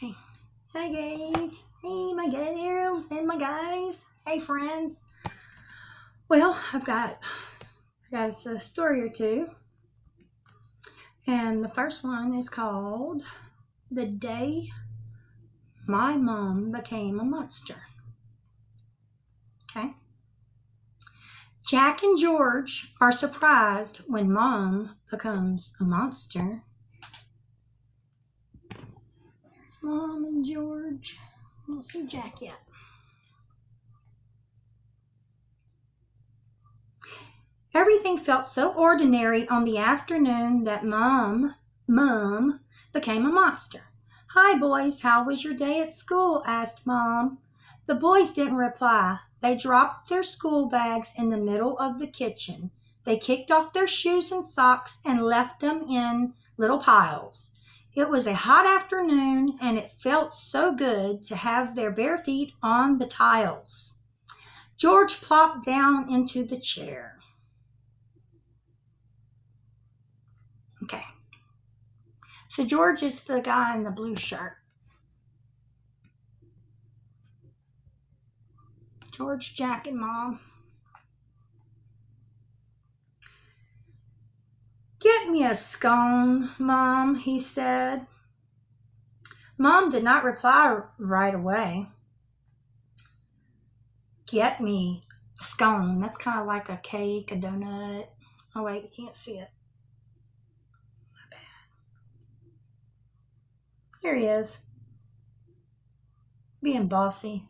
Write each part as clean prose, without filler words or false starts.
Okay. Hi guys. Hey my girls and my guys. Hey friends. Well, I've got a story or two. And the first one is called The Day My Mom Became a Monster. Okay. Jack and George are surprised when Mom becomes a monster. There's Mom and George. I don't see Jack yet. Everything felt so ordinary on the afternoon that Mom became a monster. "Hi, boys, how was your day at school?" asked Mom. The boys didn't reply. They dropped their school bags in the middle of the kitchen. They kicked off their shoes and socks and left them in little piles. It was a hot afternoon, and it felt so good to have their bare feet on the tiles. George plopped down into the chair. Okay. So George is the guy in the blue shirt. George, Jack, and Mom. "Get me a scone, Mom," he said. Mom did not reply right away. Get me a scone. That's kind of like a cake, a donut. Oh, wait, you can't see it. My bad. Here he is. Being bossy.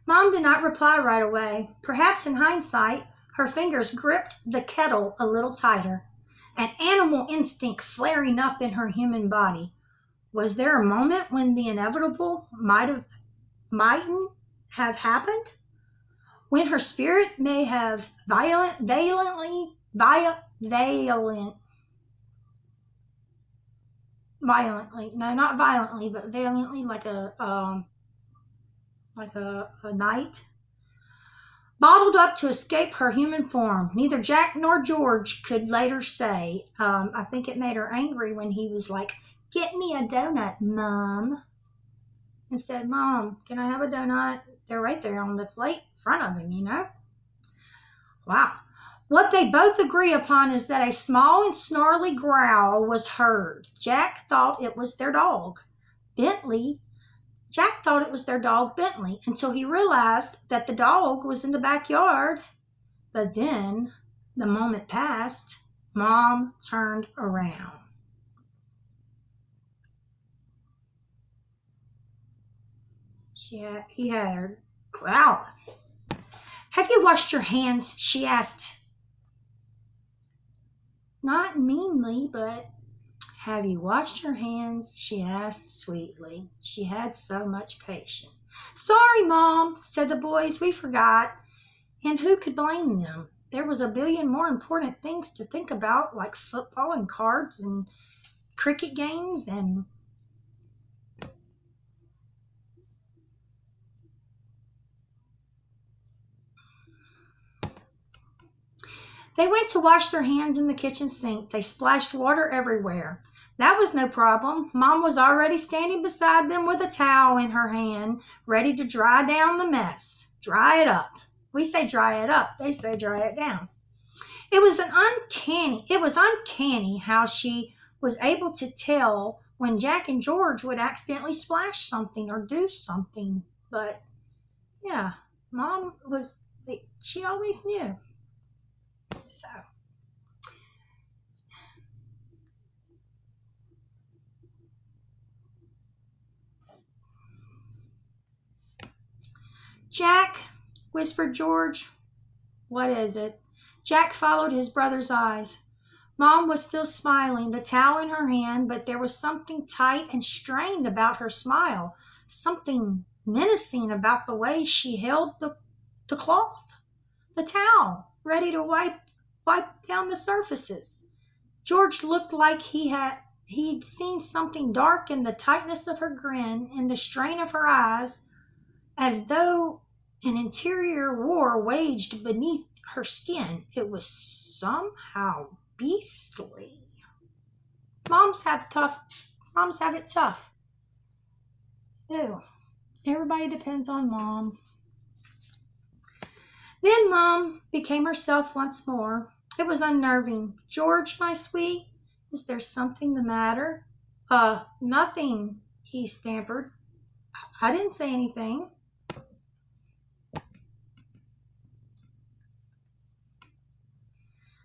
Mom did not reply right away. Perhaps in hindsight, her fingers gripped the kettle a little tighter, an animal instinct flaring up in her human body. Was there a moment when the inevitable mightn't have happened? When her spirit may have violently, no, not violently, but valiantly, like a knight, bottled up to escape her human form. Neither Jack nor George could later say. I think it made her angry when he was like, "Get me a donut, Mom." Instead, "Mom, can I have a donut?" They're right there on the plate in front of him, you know? Wow. What they both agree upon is that a small and snarly growl was heard. Jack thought it was their dog, Bentley. Jack thought it was their dog, Bentley, until he realized that the dog was in the backyard. But then, the moment passed, Mom turned around. He had her growling. "Have you washed your hands?" she asked. Not meanly, but "Have you washed your hands?" she asked sweetly. She had so much patience. "Sorry, Mom," said the boys. "We forgot." And who could blame them? There was a billion more important things to think about, like football and cards and cricket games and They went to wash their hands in the kitchen sink. They splashed water everywhere. That was no problem. Mom was already standing beside them with a towel in her hand, ready to dry down the mess. Dry it up. We say dry it up. They say dry it down. It was uncanny how she was able to tell when Jack and George would accidentally splash something or do something. But yeah, she always knew. So "Jack," whispered George. "What is it?" Jack followed his brother's eyes. Mom was still smiling, the towel in her hand, but there was something tight and strained about her smile, something menacing about the way she held the cloth, the towel, ready to wipe down the surfaces. George looked like he'd seen something dark in the tightness of her grin, in the strain of her eyes, as though an interior war waged beneath her skin. It was somehow beastly. Moms have it tough. Ew. Everybody depends on Mom. Then Mom became herself once more. It was unnerving. George, my sweet, is there something the matter? Nothing, he stammered. I didn't say anything.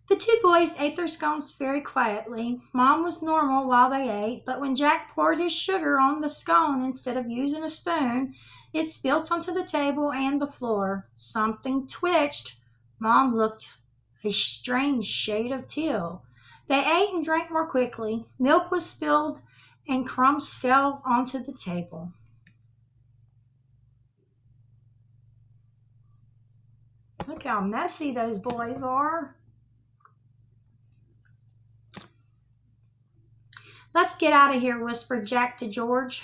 The two boys ate their scones very quietly. Mom was normal while they ate, but when Jack poured his sugar on the scone instead of using a spoon, it spilt onto the table and the floor. Something twitched. Mom looked a strange shade of teal. They ate and drank more quickly. Milk was spilled and crumbs fell onto the table. Look how messy those boys are. Let's get out of here, whispered Jack to George.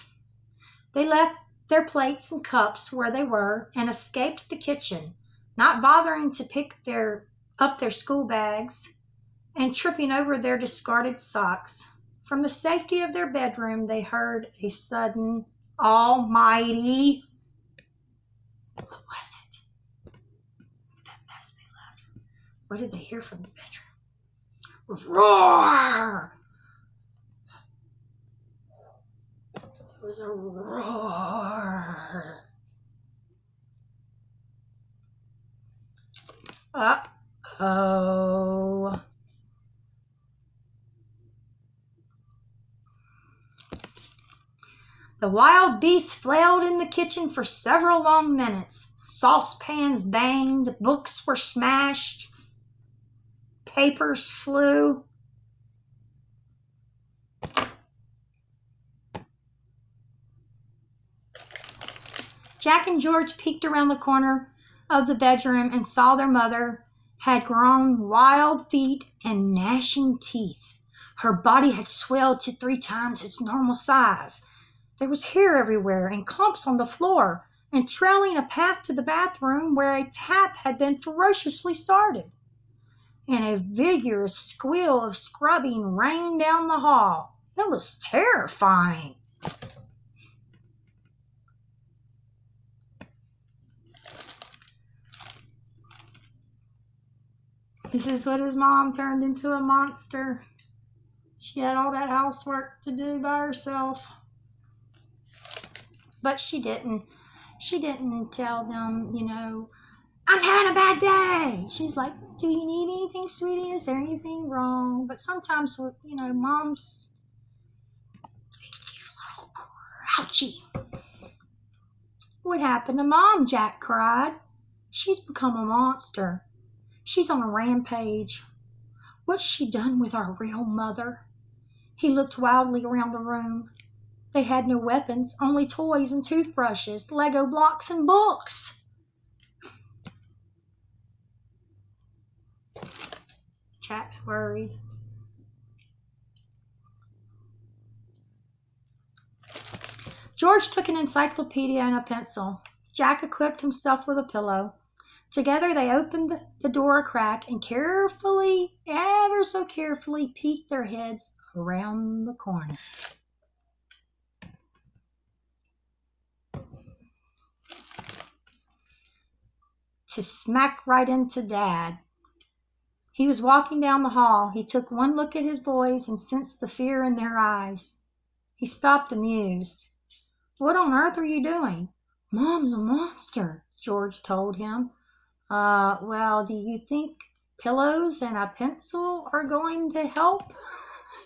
They left their plates and cups where they were and escaped the kitchen, not bothering to pick up their school bags and tripping over their discarded socks. From the safety of their bedroom, they heard a sudden, almighty, what was it? That mess they left. What did they hear from the bedroom? Roar! It was a roar. Uh-oh. The wild beast flailed in the kitchen for several long minutes. Saucepans banged, books were smashed, papers flew. Jack and George peeked around the corner of the bedroom and saw their mother had grown wild feet and gnashing teeth. Her body had swelled to 3 times its normal size. There was hair everywhere and clumps on the floor, and trailing a path to the bathroom where a tap had been ferociously started. And a vigorous squeal of scrubbing rang down the hall. It was terrifying. This is what his mom turned into, a monster. She had all that housework to do by herself. But she didn't. She didn't tell them, I'm having a bad day. She's like, do you need anything, sweetie? Is there anything wrong? But sometimes, moms, they get a little grouchy. What happened to Mom? Jack cried. She's become a monster. She's on a rampage. What's she done with our real mother? He looked wildly around the room. They had no weapons, only toys and toothbrushes, Lego blocks and books. Jack's worried. George took an encyclopedia and a pencil. Jack equipped himself with a pillow. Together they opened the door a crack and carefully, ever so carefully, peeked their heads around the corner. To smack right into Dad. He was walking down the hall. He took one look at his boys and sensed the fear in their eyes. He stopped amused. What on earth are you doing? Mom's a monster, George told him. Well, do you think pillows and a pencil are going to help?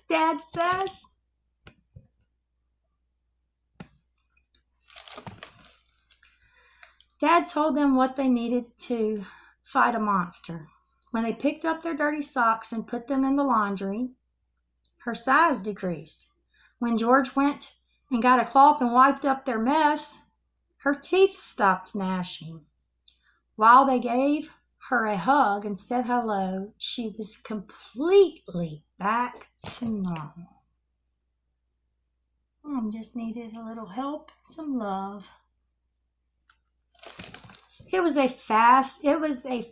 Dad says. Dad told them what they needed to fight a monster. When they picked up their dirty socks and put them in the laundry, her size decreased. When George went and got a cloth and wiped up their mess, her teeth stopped gnashing. While they gave her a hug and said hello, she was completely back to normal. Mom just needed a little help, some love. It was a fascinating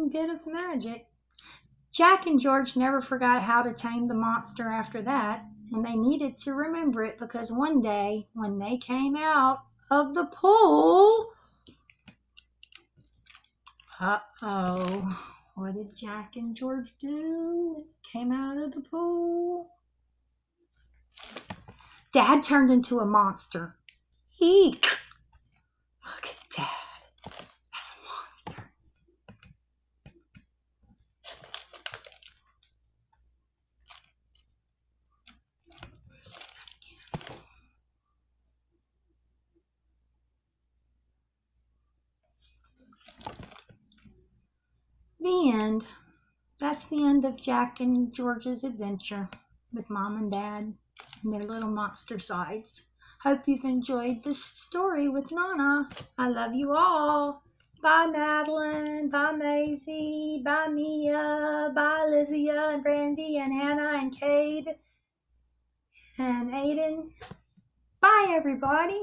bit of magic. Jack and George never forgot how to tame the monster after that, and they needed to remember it because one day, when they came out of the pool, uh-oh, what did Jack and George do when they came out of the pool? Dad turned into a monster. Eek! Look at Dad. That's a monster. The end. That's the end of Jack and George's adventure with Mom and Dad and their little monster sides. Hope you've enjoyed this story with Nonna. I love you all. Bye, Madeline. Bye, Maisie. Bye, Mia. Bye, Lizia and Brandy and Hannah and Cade and Aiden. Bye, everybody.